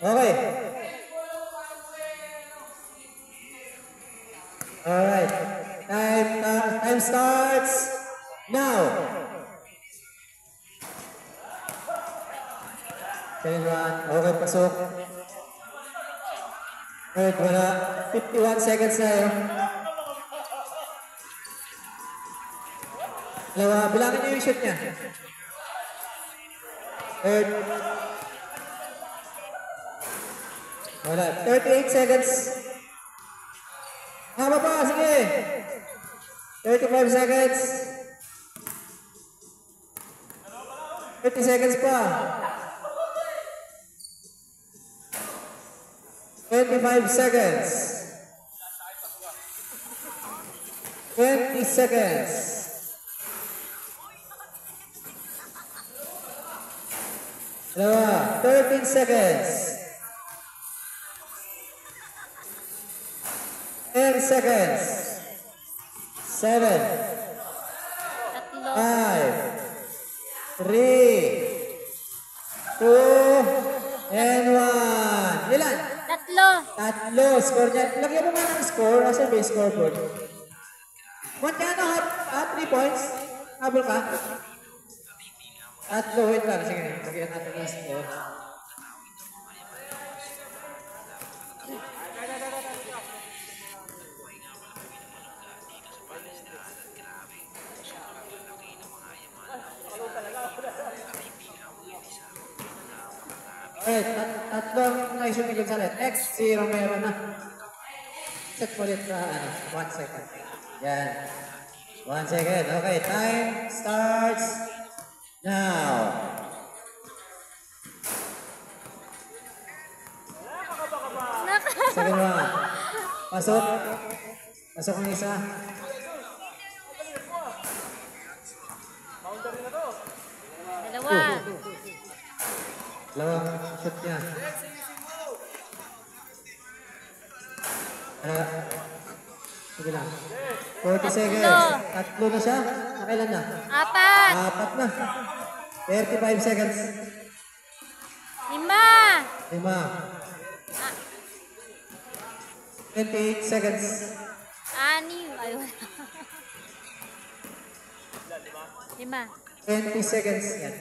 Okay. Alright. Time starts now. Okay, pasok. Alright, wala. 51 seconds na yun. Bilangin niyo yung shoot niya. Third. Wala. 38 seconds. Haba pa, sige. 35 seconds. 30 seconds pa. 25 seconds. 20 seconds. Dalawa, 13 seconds. 10 seconds. 7, 5, 3, 2, and 1. Ilan? Tatlo. Score niya. Lagyan mo nga ng score. Nasa base scoreboard. Magkano 3 points? Habol ka? Tatlo. Wait lang. Sige. Lagyan natin yung score. Alright, tatlong naisumigil sa net. X, si Romero na. Set ulit na 1 second. Yan. 1 second. Okay, time starts now. Second one. Pasok. Pasok ang isa. Dalawa. Dalawang shoot niya. Sige lang. 40 seconds. Tatlo na siya. Nakailan na? 4. 4 na. 35 seconds. 5. 5. 28 seconds. 6. Ayun. 5. 20 seconds. Yan.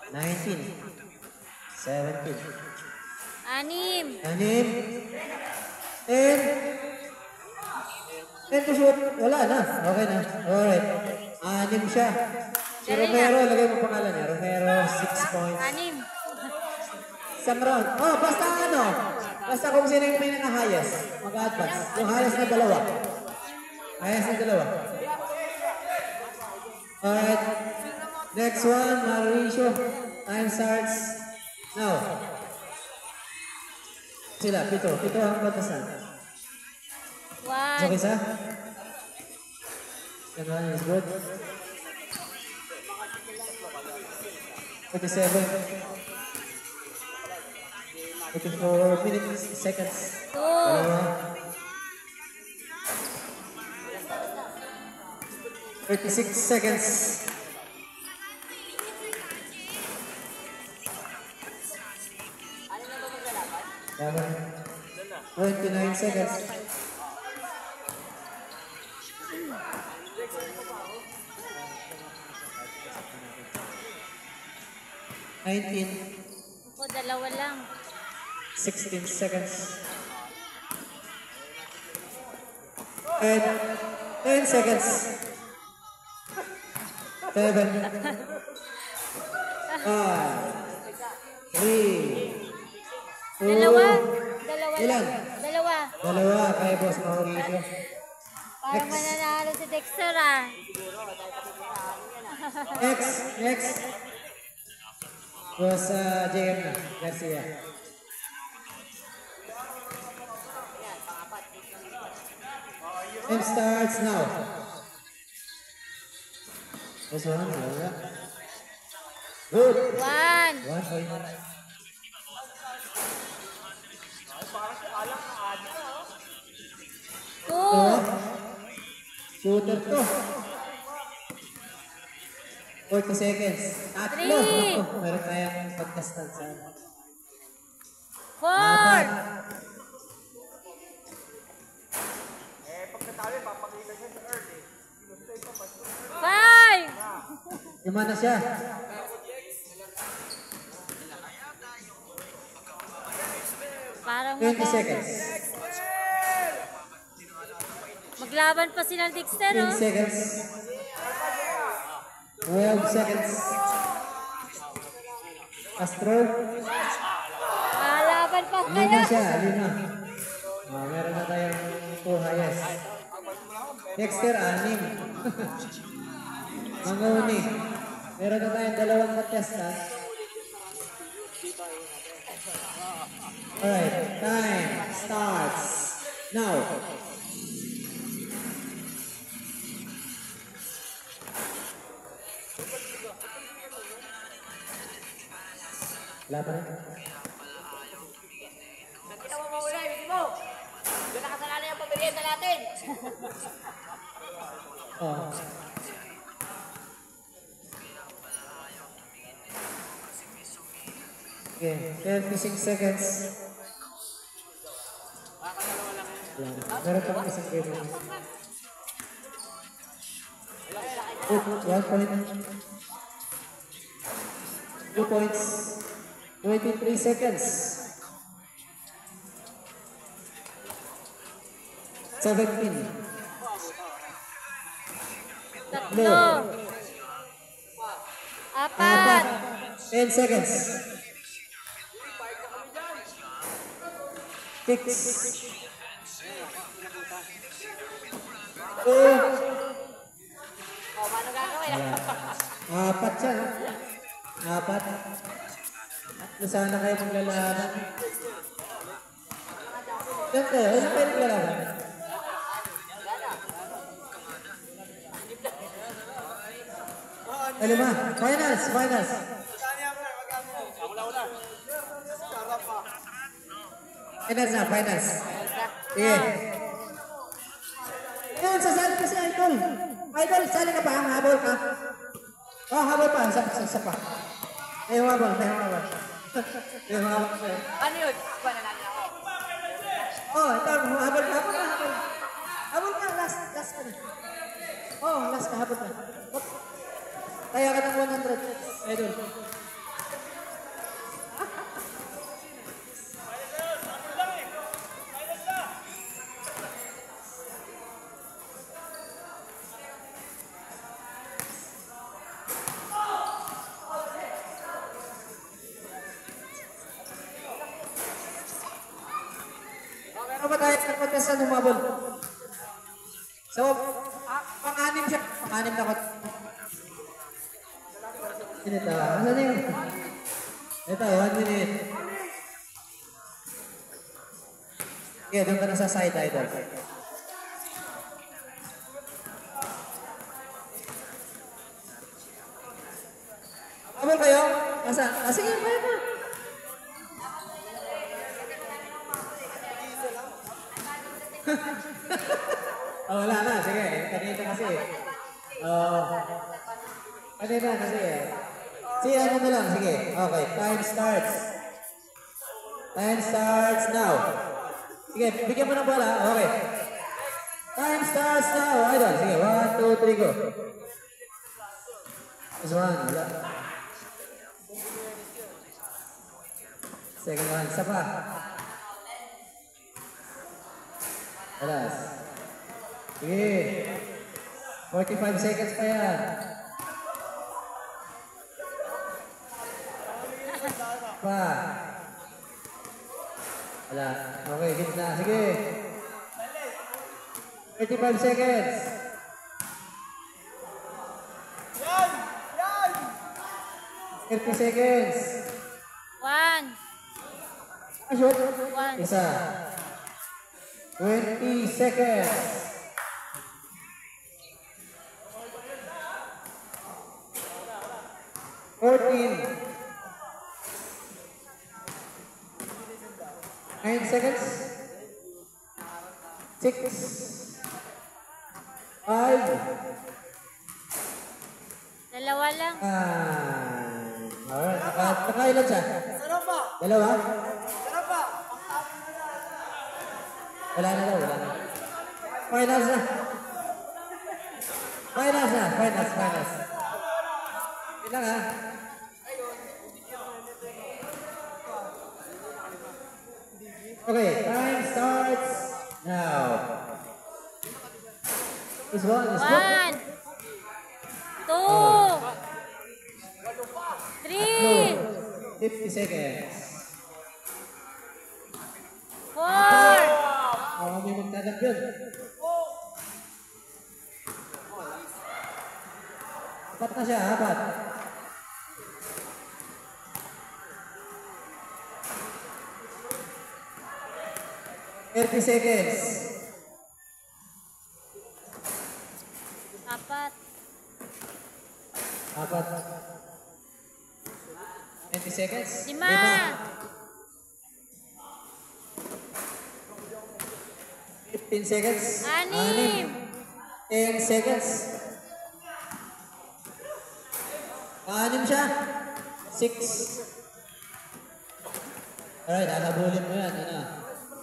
19. 17. 6. 10. 10 to shoot. Wala na. Okay na. Alright. 6 siya. Si Romero, lagay mo pangalan niya. Romero, 6 points. 6. Isang round. Oh, basta ano. Basta kung sino yung may naka-highest. Mag-advance. Yung highest na dalawa. Highest na dalawa. Alright. Next one, Mauricio. Time starts now. Sila, pito ang batasan. 1. Okay sa? That one is good. 37. 44 minutes, seconds. 2. 36 seconds. Yaman. 29 seconds. 19. Ako, dalawa lang. 16 seconds. And 10 seconds. 7. 5. 3. Dalawa. Ilan? Dalawa. Dalawa kay Boss Mauricio. Parang mananalo si Dexter ah. Next. Boss JM na, Garcia. Time starts now. Boss one, wala. Good. 1. 1 point. Shooter to. 40 seconds. Tatlo. Three. Meron tayong pagkastan sa 4. 5. Lima na siya. Parang 20 seconds. Maglaban pa sila ng Dexter, 10 oh. seconds. 12 seconds. Astro. Laban pa Lima kaya. siya. Lima. Meron na tayong 2 highest. Dexter, 6. Manguni. Meron na tayong 2 contestant. Alright, time starts now. Laban. Nakita mo maula, hindi mo. Doon nakasalala yung pamirienda natin. Oh. Okay, 36 seconds. Meron pa kang isang game. 1 point. 2 points. 23 seconds. 17. 3. 4. 10 seconds. 6. 2. O, paano gagawin? 4 siya. 4. Tatlo sana kayo maglalaban. Ilan kayo? Ilan kayo maglalaban? Lima. Finals. Finals. Finals na. Finals. Sige. Ayun, sasali ka si Idol. Idol, sali ka pa. Habol ka. Oh, habol pa. Isa pa. May humabol. May humabol. May humabol pa. Ano yun? Ba, nanalo ako. Oh, ito. Habol ka. Habol ka. Habol. Habol ka. Last ka na. Oh, last ka. Habol ka. Kaya ka ng 100. Idol. Meron ba tayo sa contestant humabol? So, pang-anim siya. Pang-anim na contestant. Ito, ano na yun? Ito, 1 minute. Okay, doon ka na sa side, Idol. Habol kayo? Sige, kaya pa. Oh, wala na. Sige, kanina kasi. Kanina kasi. Sige, ano na lang. Sige. Okay, time starts. Time starts now. Sige, bigyan mo ng bola. Okay. Time starts now. Idol. Sige, 1, 2, 3, go. This one. Wala. Second one. Isa pa. Alas. Sige. 45 seconds pa yan. Pa. Wala. Okay, gitna. Sige. 35 seconds. Yan! Yan! 30 seconds. 1. Shoot. 1. Isa. 20 seconds. 14. 9 seconds. 6. 5. Dalawa lang. Alright, nakailan siya? Dalawa? Wala na daw, wala na. Finals na. Finals na, finals. Wait lang ha. Okay, time starts now. This one is good. 1, 2, 3, 50 seconds. 4, May magtanap yun. Apat na siya, apat. Thirty seconds. 4, Apat. 20 seconds. 5, 15 seconds. 6, 10 seconds. 6 siya. 6. Alright, nakabulin mo yan. Ano?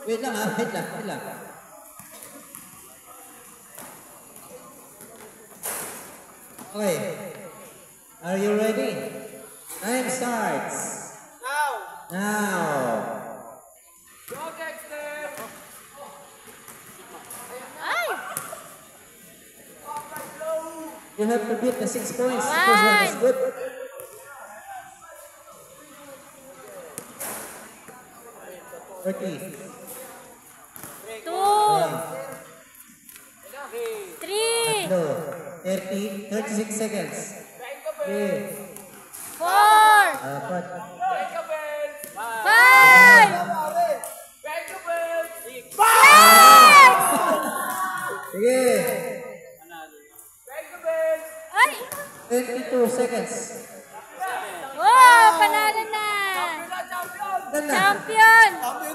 Wait lang ha, wait lang. Okay. Are you ready? Time starts. Now. ay, You have to beat the 6 points. The first one is good. Okay. 2, 3, 36 seconds. 3, 4, 4, 5, 6, sige. ay, 22 seconds. wow, panalo na. Ilan na? Champion,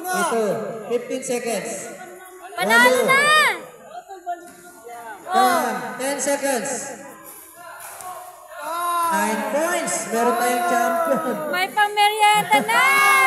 Ito, 15 seconds. panalo na. Oh, 10 seconds. 9 points. Meron tayong champion. may pamerienda na.